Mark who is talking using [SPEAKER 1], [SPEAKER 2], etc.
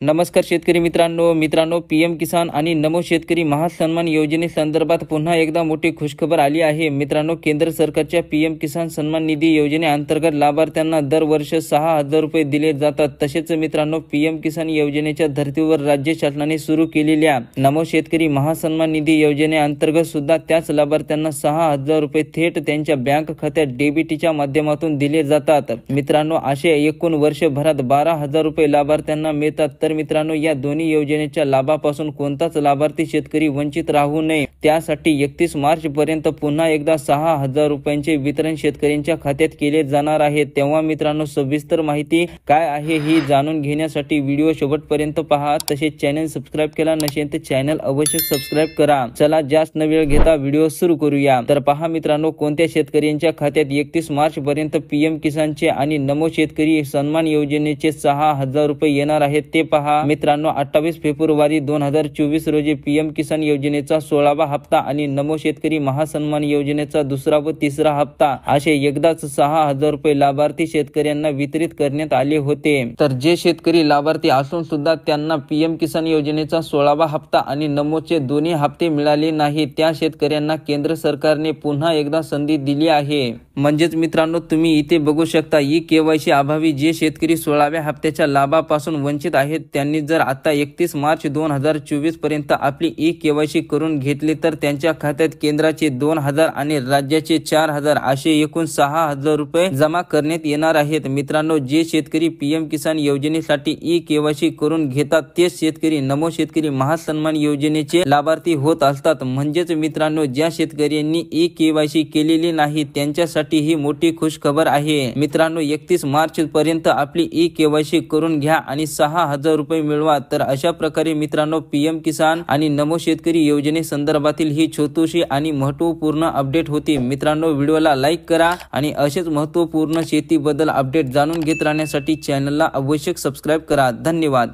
[SPEAKER 1] नमस्कार शेतकरी मित्रांनो पीएम किसान आणि नमो शेतकरी महासन्मान योजनेसंदर्भात पुन्हा एकदा मोठी खुशखबर आली आहे। मित्रांनो, केंद्र सरकारच्या पीएम किसान सन्मान निधी योजनेअंतर्गत लाभार्थ्यांना दरवर्षी 6,000 रुपये दिले जातात। तसेच मित्रांनो, पीएम किसान योजनेच्या धर्तीवर राज्य शासनाने सुरू केलेल्या नमो शेतकरी महासन्मान निधी योजनेअंतर्गत सुद्धा त्याच लाभार्थ्यांना 6,000 रुपये थेट त्यांच्या बँक खात्यात डेबिटच्या माध्यमातून दिले जातात। मित्रांनो, असे एकूण वर्षभरात 12,000 रुपये लाभार्थ्यांना मिळतात। तर मित्रांनो, या दोन्ही योजनेच्या लाभापासून कोणताच लाभार्थी शेतकरी वंचित राहू नये त्यासाठी 31 मार्च पर्यंत पुन्हा एकदा 6,000 रुपयांचे वितरण शेतकऱ्यांच्या खात्यात केले जाणार आहे। तेव्हा मित्रांनो, सविस्तर माहिती काय आहे ही जाणून घेण्यासाठी व्हिडिओ शेवटपर्यंत पहा। तसेच चॅनल सबस्क्राइब केला नसेल तर चॅनल अवश्य सबस्क्राइब करा। चला जास्त न वेळ घेता व्हिडिओ सुरू करूया। तर पहा मित्रांनो, कोणत्या शेतकऱ्यांच्या खात्यात 31 मार्च पर्यंत पीएम किसानचे आणि नमो शेतकरी सन्मान योजनेचे 6,000 रुपये येणार आहेत ते पहा। मित्रांनो, 28 फेब्रुवारी 2024 रोजी पीएम किसान योजनेचा 16वा हप्ता आणि नमो शेतकरी महासन्मान योजनेचा दुसरा व तिसरा हप्ता असे एकदाच 6,000 रुपये लाभार्थी शेतकऱ्यांना वितरित करण्यात आले होते। तर जे शेतकरी लाभार्थी असून सुद्धा त्यांना पीएम किसान योजनेचा 16वा हप्ता आणि नमोचे दोन्ही हप्ते मिळाले नाही त्या शेतकऱ्यांना केंद्र सरकारने पुन्हा एकदा संधी दिली आहे। म्हणजेच मित्रांनो, तुम्ही इथे बघू शकता ई-केवायसी अभावी जे शेतकरी 16व्या हप्त्याच्या लाभापासून वंचित आहेत त्यांनी जर आता 31 मार्च 2024 पर्यंत आपली ई-केवायसी करून घेतली तर त्यांच्या खात्यात केंद्राचे 2,000 आणि राज्याचे 4,000 असे एकूण 6,000 रुपये जमा करण्यात येणार आहेत। मित्रांनो, जे शेतकरी पीएम किसान योजनेसाठी ई-केवायसी करून घेतात तेच शेतकरी नमो शेतकरी महासन्मान योजनेचे लाभार्थी होत असतात। म्हणजेच मित्रांनो, ज्या शेतकऱ्यांनी ई-केवायसी केलेली नाही त्यांच्यासाठी ही मोठी खुशखबर आहे। मित्रांनो, 31 मार्च पर्यंत आपली ई-केवायसी करून घ्या आणि 6,000 रुपये मिळवा। तर अशा प्रकारे मित्रांनो, पीएम किसान आणि नमो शेतकरी योजने संदर्भातील ही छोटीशी आणि महत्त्वपूर्ण अपडेट होती। मित्रांनो, व्हिडिओला लाईक करा आणि असेच महत्त्वपूर्ण शेतीबद्दल अपडेट जाणून घेत राहण्यासाठी चॅनलला अवश्य सबस्क्राइब करा। धन्यवाद।